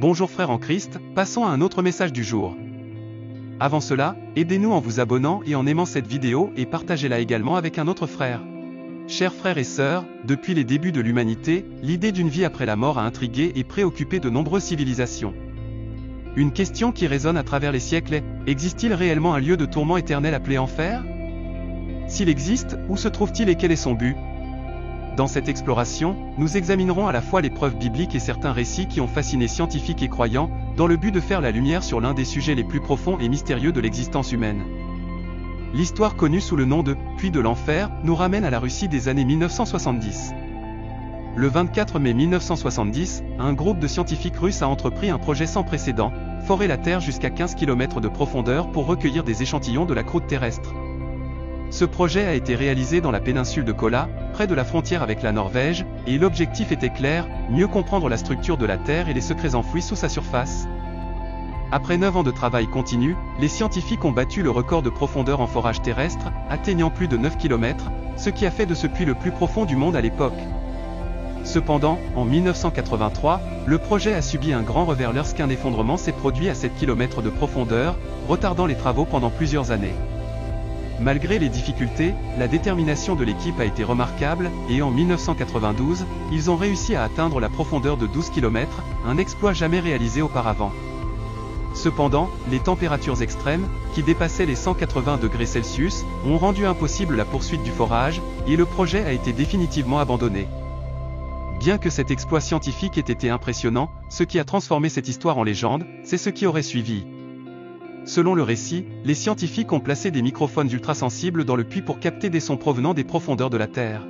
Bonjour frères en Christ, passons à un autre message du jour. Avant cela, aidez-nous en vous abonnant et en aimant cette vidéo et partagez-la également avec un autre frère. Chers frères et sœurs, depuis les débuts de l'humanité, l'idée d'une vie après la mort a intrigué et préoccupé de nombreuses civilisations. Une question qui résonne à travers les siècles est, existe-t-il réellement un lieu de tourment éternel appelé enfer? S'il existe, où se trouve-t-il et quel est son but? Dans cette exploration, nous examinerons à la fois les preuves bibliques et certains récits qui ont fasciné scientifiques et croyants, dans le but de faire la lumière sur l'un des sujets les plus profonds et mystérieux de l'existence humaine. L'histoire connue sous le nom de « Puits de l'enfer » nous ramène à la Russie des années 1970. Le 24 mai 1970, un groupe de scientifiques russes a entrepris un projet sans précédent, forer la Terre jusqu'à 15 km de profondeur pour recueillir des échantillons de la croûte terrestre. Ce projet a été réalisé dans la péninsule de Kola, près de la frontière avec la Norvège, et l'objectif était clair, mieux comprendre la structure de la Terre et les secrets enfouis sous sa surface. Après 9 ans de travail continu, les scientifiques ont battu le record de profondeur en forage terrestre, atteignant plus de 9 km, ce qui a fait de ce puits le plus profond du monde à l'époque. Cependant, en 1983, le projet a subi un grand revers lorsqu'un effondrement s'est produit à 7 km de profondeur, retardant les travaux pendant plusieurs années. Malgré les difficultés, la détermination de l'équipe a été remarquable, et en 1992, ils ont réussi à atteindre la profondeur de 12 km, un exploit jamais réalisé auparavant. Cependant, les températures extrêmes, qui dépassaient les 180 degrés Celsius, ont rendu impossible la poursuite du forage, et le projet a été définitivement abandonné. Bien que cet exploit scientifique ait été impressionnant, ce qui a transformé cette histoire en légende, c'est ce qui aurait suivi. Selon le récit, les scientifiques ont placé des microphones ultrasensibles dans le puits pour capter des sons provenant des profondeurs de la Terre.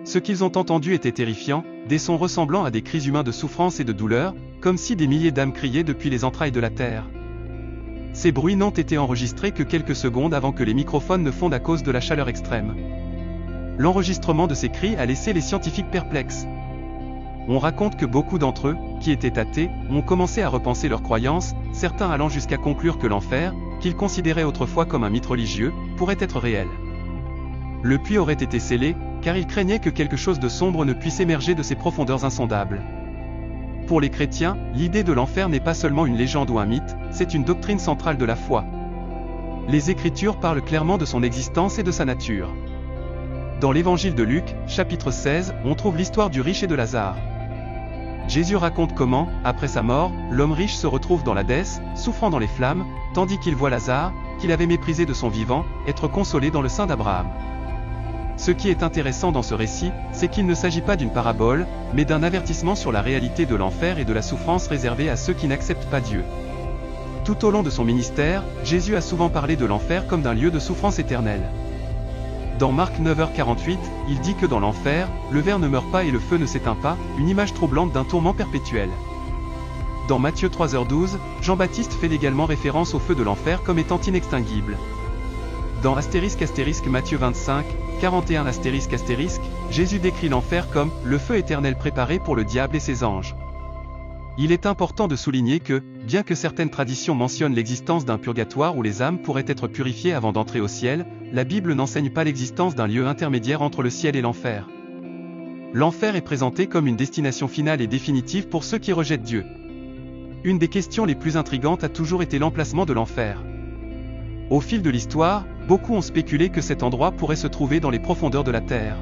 Ce qu'ils ont entendu était terrifiant, des sons ressemblant à des cris humains de souffrance et de douleur, comme si des milliers d'âmes criaient depuis les entrailles de la Terre. Ces bruits n'ont été enregistrés que quelques secondes avant que les microphones ne fondent à cause de la chaleur extrême. L'enregistrement de ces cris a laissé les scientifiques perplexes. On raconte que beaucoup d'entre eux, qui étaient athées, ont commencé à repenser leurs croyances, certains allant jusqu'à conclure que l'enfer, qu'ils considéraient autrefois comme un mythe religieux, pourrait être réel. Le puits aurait été scellé, car ils craignaient que quelque chose de sombre ne puisse émerger de ces profondeurs insondables. Pour les chrétiens, l'idée de l'enfer n'est pas seulement une légende ou un mythe, c'est une doctrine centrale de la foi. Les Écritures parlent clairement de son existence et de sa nature. Dans l'évangile de Luc, chapitre 16, on trouve l'histoire du riche et de Lazare. Jésus raconte comment, après sa mort, l'homme riche se retrouve dans l'Hadès, souffrant dans les flammes, tandis qu'il voit Lazare, qu'il avait méprisé de son vivant, être consolé dans le sein d'Abraham. Ce qui est intéressant dans ce récit, c'est qu'il ne s'agit pas d'une parabole, mais d'un avertissement sur la réalité de l'enfer et de la souffrance réservée à ceux qui n'acceptent pas Dieu. Tout au long de son ministère, Jésus a souvent parlé de l'enfer comme d'un lieu de souffrance éternelle. Dans Marc 9h48, il dit que dans l'enfer, le ver ne meurt pas et le feu ne s'éteint pas, une image troublante d'un tourment perpétuel. Dans Matthieu 3h12, Jean-Baptiste fait également référence au feu de l'enfer comme étant inextinguible. Dans ** Matthieu 25, 41 ** Jésus décrit l'enfer comme « le feu éternel préparé pour le diable et ses anges ». Il est important de souligner que, bien que certaines traditions mentionnent l'existence d'un purgatoire où les âmes pourraient être purifiées avant d'entrer au ciel, la Bible n'enseigne pas l'existence d'un lieu intermédiaire entre le ciel et l'enfer. L'enfer est présenté comme une destination finale et définitive pour ceux qui rejettent Dieu. Une des questions les plus intrigantes a toujours été l'emplacement de l'enfer. Au fil de l'histoire, beaucoup ont spéculé que cet endroit pourrait se trouver dans les profondeurs de la Terre.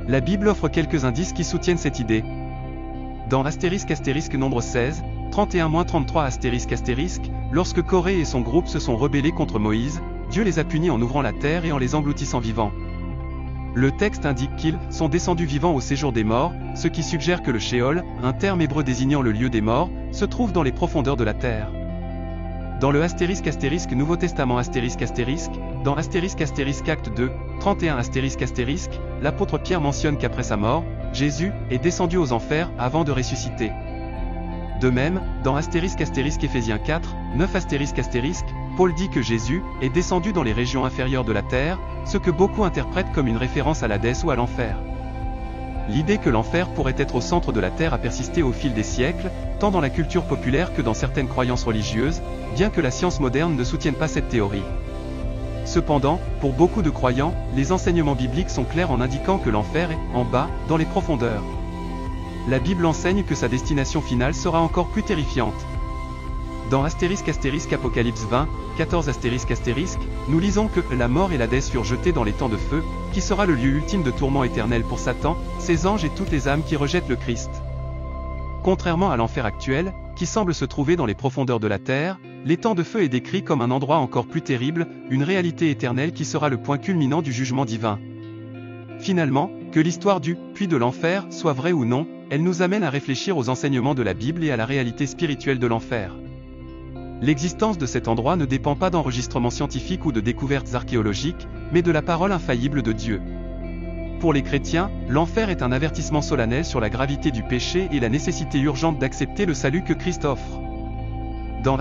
La Bible offre quelques indices qui soutiennent cette idée. Dans * nombre 16, 31-33 *, lorsque Corée et son groupe se sont rebellés contre Moïse, Dieu les a punis en ouvrant la terre et en les engloutissant vivants. Le texte indique qu'ils sont descendus vivants au séjour des morts, ce qui suggère que le Sheol, un terme hébreu désignant le lieu des morts, se trouve dans les profondeurs de la terre. Dans le ** Nouveau Testament ***, dans ** Acte 2, 31 ***, l'apôtre Pierre mentionne qu'après sa mort, Jésus est descendu aux enfers avant de ressusciter. De même, dans ** Éphésiens 4, 9 **, Paul dit que Jésus est descendu dans les régions inférieures de la terre, ce que beaucoup interprètent comme une référence à l'Hadès ou à l'enfer. L'idée que l'enfer pourrait être au centre de la terre a persisté au fil des siècles, tant dans la culture populaire que dans certaines croyances religieuses, bien que la science moderne ne soutienne pas cette théorie. Cependant, pour beaucoup de croyants, les enseignements bibliques sont clairs en indiquant que l'enfer est, en bas, dans les profondeurs. la Bible enseigne que sa destination finale sera encore plus terrifiante. Dans Apocalypse 20, 14 nous lisons que la mort et l'Hadès furent jetés dans les temps de feu, qui sera le lieu ultime de tourment éternel pour Satan, ses anges et toutes les âmes qui rejettent le Christ. Contrairement à l'enfer actuel, qui semble se trouver dans les profondeurs de la terre, les temps de feu est décrit comme un endroit encore plus terrible, une réalité éternelle qui sera le point culminant du jugement divin. Finalement, que l'histoire du « puits de l'enfer » soit vraie ou non, elle nous amène à réfléchir aux enseignements de la Bible et à la réalité spirituelle de l'enfer. L'existence de cet endroit ne dépend pas d'enregistrements scientifiques ou de découvertes archéologiques, mais de la parole infaillible de Dieu. Pour les chrétiens, l'enfer est un avertissement solennel sur la gravité du péché et la nécessité urgente d'accepter le salut que Christ offre. Dans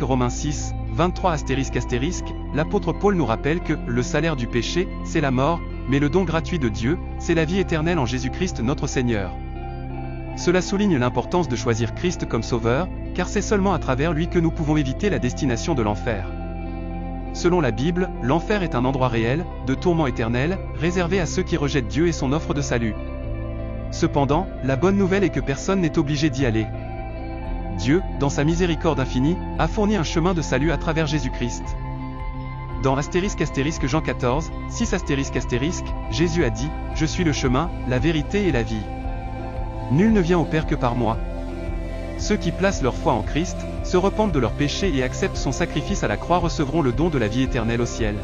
Romains 6, 23 l'apôtre Paul nous rappelle que le salaire du péché, c'est la mort, mais le don gratuit de Dieu, c'est la vie éternelle en Jésus-Christ notre Seigneur. Cela souligne l'importance de choisir Christ comme sauveur, car c'est seulement à travers lui que nous pouvons éviter la destination de l'enfer. Selon la Bible, l'enfer est un endroit réel, de tourment éternel, réservé à ceux qui rejettent Dieu et son offre de salut. Cependant, la bonne nouvelle est que personne n'est obligé d'y aller. Dieu, dans sa miséricorde infinie, a fourni un chemin de salut à travers Jésus-Christ. Dans Jean 14, 6 Jésus a dit « Je suis le chemin, la vérité et la vie. Nul ne vient au Père que par moi. » Ceux qui placent leur foi en Christ, se repentent de leurs péchés et acceptent son sacrifice à la croix recevront le don de la vie éternelle au ciel.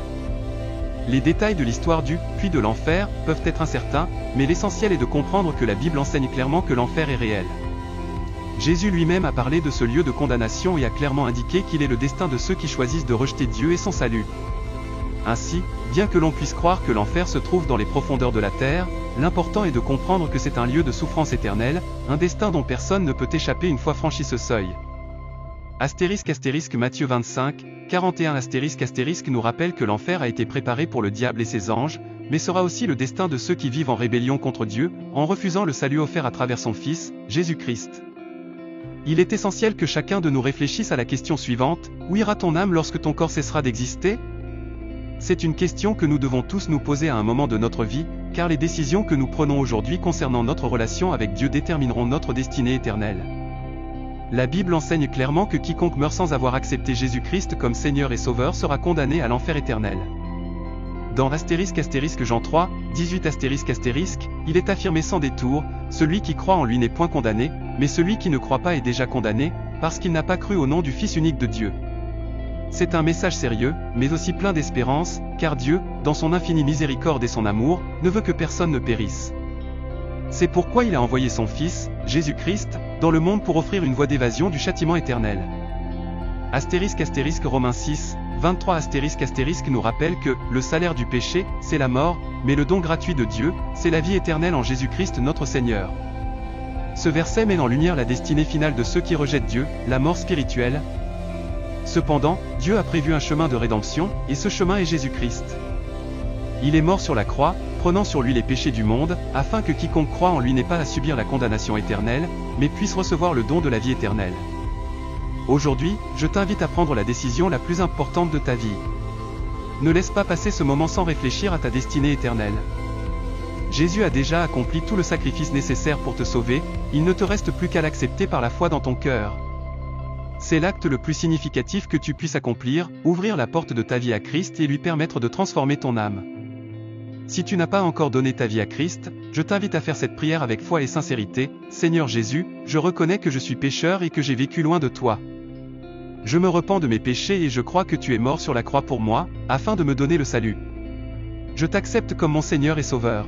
Les détails de l'histoire du « puits de l'enfer » peuvent être incertains, mais l'essentiel est de comprendre que la Bible enseigne clairement que l'enfer est réel. Jésus lui-même a parlé de ce lieu de condamnation et a clairement indiqué qu'il est le destin de ceux qui choisissent de rejeter Dieu et son salut. Ainsi, bien que l'on puisse croire que l'enfer se trouve dans les profondeurs de la terre, l'important est de comprendre que c'est un lieu de souffrance éternelle, un destin dont personne ne peut échapper une fois franchi ce seuil. Matthieu 25, 41 nous rappelle que l'enfer a été préparé pour le diable et ses anges, mais sera aussi le destin de ceux qui vivent en rébellion contre Dieu, en refusant le salut offert à travers son Fils, Jésus-Christ. Il est essentiel que chacun de nous réfléchisse à la question suivante, où ira ton âme lorsque ton corps cessera d'exister ? C'est une question que nous devons tous nous poser à un moment de notre vie, car les décisions que nous prenons aujourd'hui concernant notre relation avec Dieu détermineront notre destinée éternelle. La Bible enseigne clairement que quiconque meurt sans avoir accepté Jésus-Christ comme Seigneur et Sauveur sera condamné à l'enfer éternel. Dans Jean 3, 18 il est affirmé sans détour, celui qui croit en lui n'est point condamné, mais celui qui ne croit pas est déjà condamné, parce qu'il n'a pas cru au nom du Fils unique de Dieu. C'est un message sérieux, mais aussi plein d'espérance, car Dieu, dans son infinie miséricorde et son amour, ne veut que personne ne périsse. C'est pourquoi il a envoyé son Fils, Jésus-Christ, dans le monde pour offrir une voie d'évasion du châtiment éternel. Romains 6, 23 nous rappelle que le salaire du péché, c'est la mort, mais le don gratuit de Dieu, c'est la vie éternelle en Jésus-Christ notre Seigneur. Ce verset met en lumière la destinée finale de ceux qui rejettent Dieu, la mort spirituelle. Cependant, Dieu a prévu un chemin de rédemption, et ce chemin est Jésus-Christ. Il est mort sur la croix, prenant sur lui les péchés du monde, afin que quiconque croit en lui n'ait pas à subir la condamnation éternelle, mais puisse recevoir le don de la vie éternelle. Aujourd'hui, je t'invite à prendre la décision la plus importante de ta vie. Ne laisse pas passer ce moment sans réfléchir à ta destinée éternelle. Jésus a déjà accompli tout le sacrifice nécessaire pour te sauver, il ne te reste plus qu'à l'accepter par la foi dans ton cœur. C'est l'acte le plus significatif que tu puisses accomplir, ouvrir la porte de ta vie à Christ et lui permettre de transformer ton âme. Si tu n'as pas encore donné ta vie à Christ, je t'invite à faire cette prière avec foi et sincérité. Seigneur Jésus, je reconnais que je suis pécheur et que j'ai vécu loin de toi. Je me repens de mes péchés et je crois que tu es mort sur la croix pour moi, afin de me donner le salut. Je t'accepte comme mon Seigneur et Sauveur.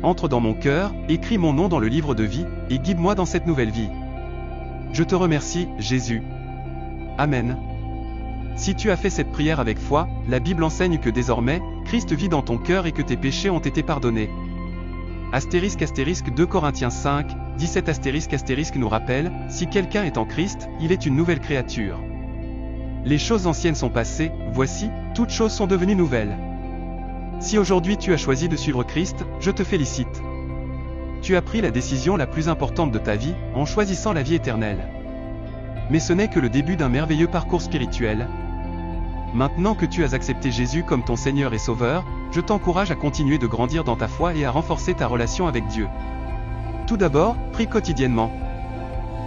Entre dans mon cœur, écris mon nom dans le livre de vie, et guide-moi dans cette nouvelle vie. Je te remercie, Jésus. Amen. Si tu as fait cette prière avec foi, la Bible enseigne que désormais, Christ vit dans ton cœur et que tes péchés ont été pardonnés. 2 Corinthiens 5, 17 nous rappelle, si quelqu'un est en Christ, il est une nouvelle créature. Les choses anciennes sont passées, voici, toutes choses sont devenues nouvelles. Si aujourd'hui tu as choisi de suivre Christ, je te félicite. Tu as pris la décision la plus importante de ta vie, en choisissant la vie éternelle. Mais ce n'est que le début d'un merveilleux parcours spirituel. Maintenant que tu as accepté Jésus comme ton Seigneur et Sauveur, je t'encourage à continuer de grandir dans ta foi et à renforcer ta relation avec Dieu. Tout d'abord, prie quotidiennement.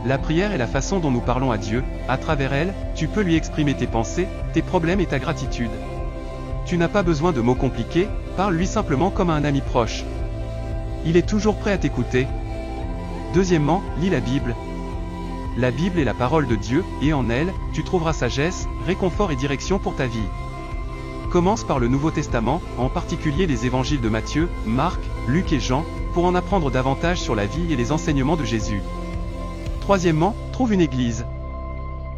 La prière est la façon dont nous parlons à Dieu. À travers elle, tu peux lui exprimer tes pensées, tes problèmes et ta gratitude. Tu n'as pas besoin de mots compliqués, parle-lui simplement comme à un ami proche. Il est toujours prêt à t'écouter. Deuxièmement, lis la Bible. La Bible est la parole de Dieu, et en elle, tu trouveras sagesse, réconfort et direction pour ta vie. Commence par le Nouveau Testament, en particulier les évangiles de Matthieu, Marc, Luc et Jean, pour en apprendre davantage sur la vie et les enseignements de Jésus. Troisièmement, trouve une église.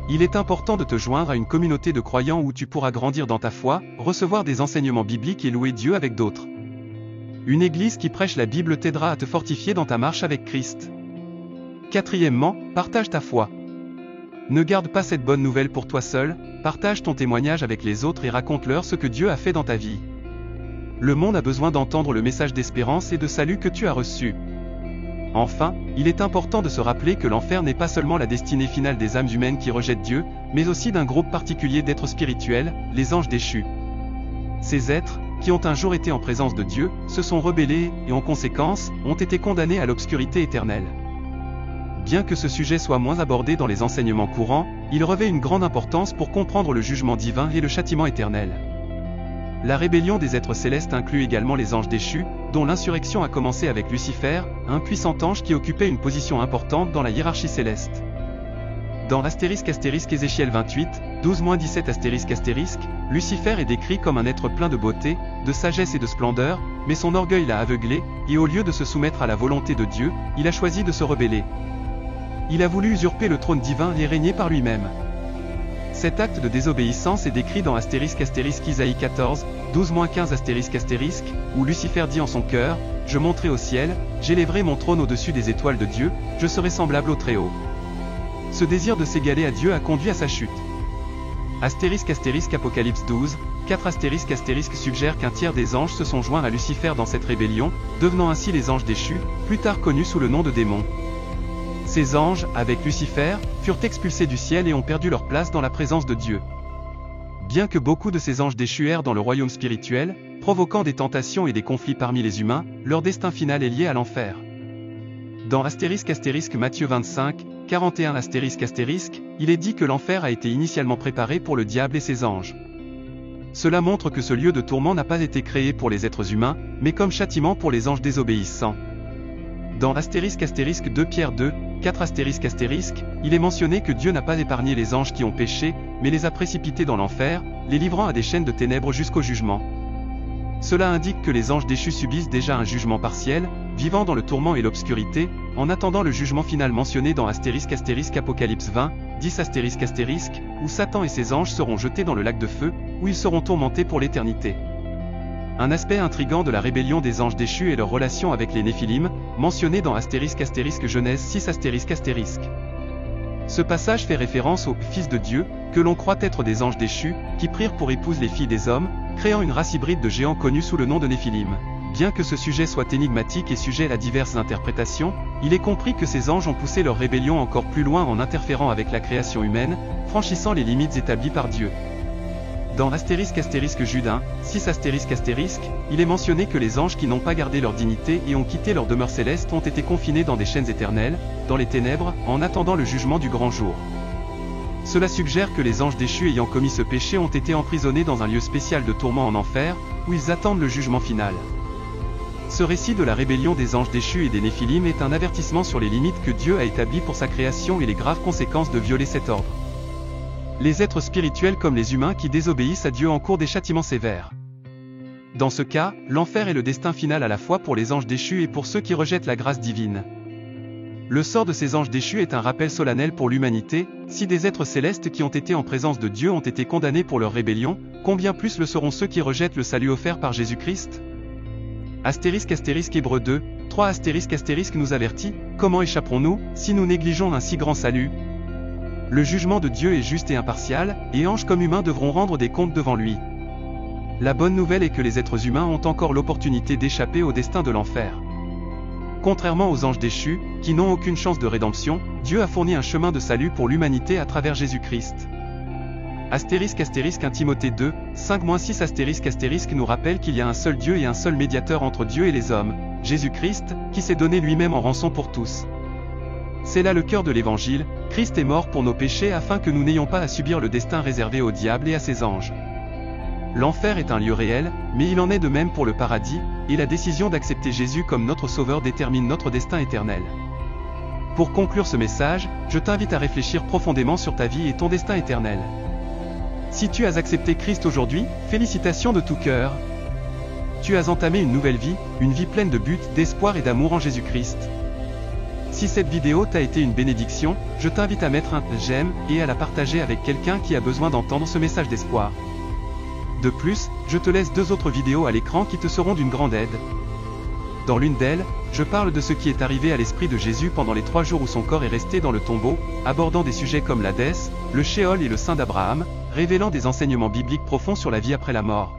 Il est important de te joindre à une communauté de croyants où tu pourras grandir dans ta foi, recevoir des enseignements bibliques et louer Dieu avec d'autres. Une église qui prêche la Bible t'aidera à te fortifier dans ta marche avec Christ. Quatrièmement, partage ta foi. Ne garde pas cette bonne nouvelle pour toi seul, partage ton témoignage avec les autres et raconte-leur ce que Dieu a fait dans ta vie. Le monde a besoin d'entendre le message d'espérance et de salut que tu as reçu. Enfin, il est important de se rappeler que l'enfer n'est pas seulement la destinée finale des âmes humaines qui rejettent Dieu, mais aussi d'un groupe particulier d'êtres spirituels, les anges déchus. Ces êtres, qui ont un jour été en présence de Dieu, se sont rebellés et en conséquence, ont été condamnés à l'obscurité éternelle. Bien que ce sujet soit moins abordé dans les enseignements courants, il revêt une grande importance pour comprendre le jugement divin et le châtiment éternel. La rébellion des êtres célestes inclut également les anges déchus, dont l'insurrection a commencé avec Lucifer, un puissant ange qui occupait une position importante dans la hiérarchie céleste. Dans Ézéchiel 28, 12-17 Lucifer est décrit comme un être plein de beauté, de sagesse et de splendeur, mais son orgueil l'a aveuglé, et au lieu de se soumettre à la volonté de Dieu, il a choisi de se rebeller. Il a voulu usurper le trône divin et régner par lui-même. Cet acte de désobéissance est décrit dans Isaïe 14, 12-15 où Lucifer dit en son cœur, « Je monterai au ciel, j'élèverai mon trône au-dessus des étoiles de Dieu, je serai semblable au Très-Haut. » Ce désir de s'égaler à Dieu a conduit à sa chute. Apocalypse 12, 4 suggère qu'un tiers des anges se sont joints à Lucifer dans cette rébellion, devenant ainsi les anges déchus, plus tard connus sous le nom de démons. Ces anges, avec Lucifer, furent expulsés du ciel et ont perdu leur place dans la présence de Dieu. Bien que beaucoup de ces anges déchus errent dans le royaume spirituel, provoquant des tentations et des conflits parmi les humains, leur destin final est lié à l'enfer. Dans Matthieu 25, 41 il est dit que l'enfer a été initialement préparé pour le diable et ses anges. Cela montre que ce lieu de tourment n'a pas été créé pour les êtres humains, mais comme châtiment pour les anges désobéissants. Dans 2 Pierre 2, 4 il est mentionné que Dieu n'a pas épargné les anges qui ont péché, mais les a précipités dans l'enfer, les livrant à des chaînes de ténèbres jusqu'au jugement. Cela indique que les anges déchus subissent déjà un jugement partiel, vivant dans le tourment et l'obscurité, en attendant le jugement final mentionné dans Apocalypse 20, 10 où Satan et ses anges seront jetés dans le lac de feu, où ils seront tourmentés pour l'éternité. Un aspect intrigant de la rébellion des anges déchus est leur relation avec les Néphilim, mentionné dans Genèse 6 Ce passage fait référence aux « fils de Dieu », que l'on croit être des anges déchus, qui prirent pour épouse les filles des hommes, créant une race hybride de géants connus sous le nom de Néphilim. Bien que ce sujet soit énigmatique et sujet à diverses interprétations, il est compris que ces anges ont poussé leur rébellion encore plus loin en interférant avec la création humaine, franchissant les limites établies par Dieu. Dans Jude 1, 6 il est mentionné que les anges qui n'ont pas gardé leur dignité et ont quitté leur demeure céleste ont été confinés dans des chaînes éternelles, dans les ténèbres, en attendant le jugement du grand jour. Cela suggère que les anges déchus ayant commis ce péché ont été emprisonnés dans un lieu spécial de tourment en enfer, où ils attendent le jugement final. Ce récit de la rébellion des anges déchus et des Néphilim est un avertissement sur les limites que Dieu a établies pour sa création et les graves conséquences de violer cet ordre. Les êtres spirituels comme les humains qui désobéissent à Dieu encourent des châtiments sévères. Dans ce cas, l'enfer est le destin final à la fois pour les anges déchus et pour ceux qui rejettent la grâce divine. Le sort de ces anges déchus est un rappel solennel pour l'humanité. Si des êtres célestes qui ont été en présence de Dieu ont été condamnés pour leur rébellion, combien plus le seront ceux qui rejettent le salut offert par Jésus-Christ ? Hébreux 2, 3 nous avertit, comment échapperons-nous, si nous négligeons un si grand salut ? Le jugement de Dieu est juste et impartial, et anges comme humains devront rendre des comptes devant lui. La bonne nouvelle est que les êtres humains ont encore l'opportunité d'échapper au destin de l'enfer. Contrairement aux anges déchus, qui n'ont aucune chance de rédemption, Dieu a fourni un chemin de salut pour l'humanité à travers Jésus-Christ. 1 Timothée 2, 5-6 nous rappelle qu'il y a un seul Dieu et un seul médiateur entre Dieu et les hommes, Jésus-Christ, qui s'est donné lui-même en rançon pour tous. C'est là le cœur de l'Évangile, Christ est mort pour nos péchés afin que nous n'ayons pas à subir le destin réservé au diable et à ses anges. L'enfer est un lieu réel, mais il en est de même pour le paradis, et la décision d'accepter Jésus comme notre Sauveur détermine notre destin éternel. Pour conclure ce message, je t'invite à réfléchir profondément sur ta vie et ton destin éternel. Si tu as accepté Christ aujourd'hui, félicitations de tout cœur. Tu as entamé une nouvelle vie, une vie pleine de buts, d'espoir et d'amour en Jésus-Christ. Si cette vidéo t'a été une bénédiction, je t'invite à mettre un j'aime et à la partager avec quelqu'un qui a besoin d'entendre ce message d'espoir. De plus, je te laisse 2 autres vidéos à l'écran qui te seront d'une grande aide. Dans l'une d'elles, je parle de ce qui est arrivé à l'esprit de Jésus pendant les 3 jours où son corps est resté dans le tombeau, abordant des sujets comme l'Hadès, le Shéol et le sein d'Abraham, révélant des enseignements bibliques profonds sur la vie après la mort.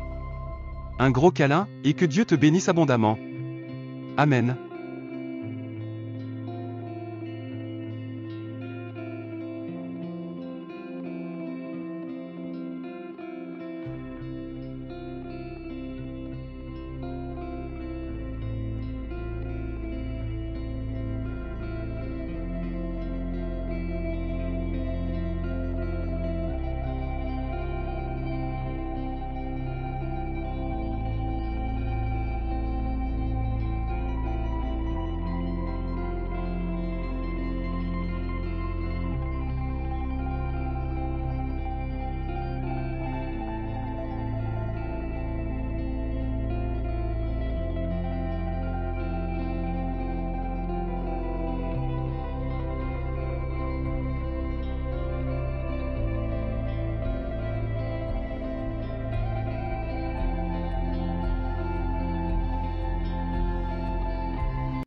Un gros câlin, et que Dieu te bénisse abondamment. Amen.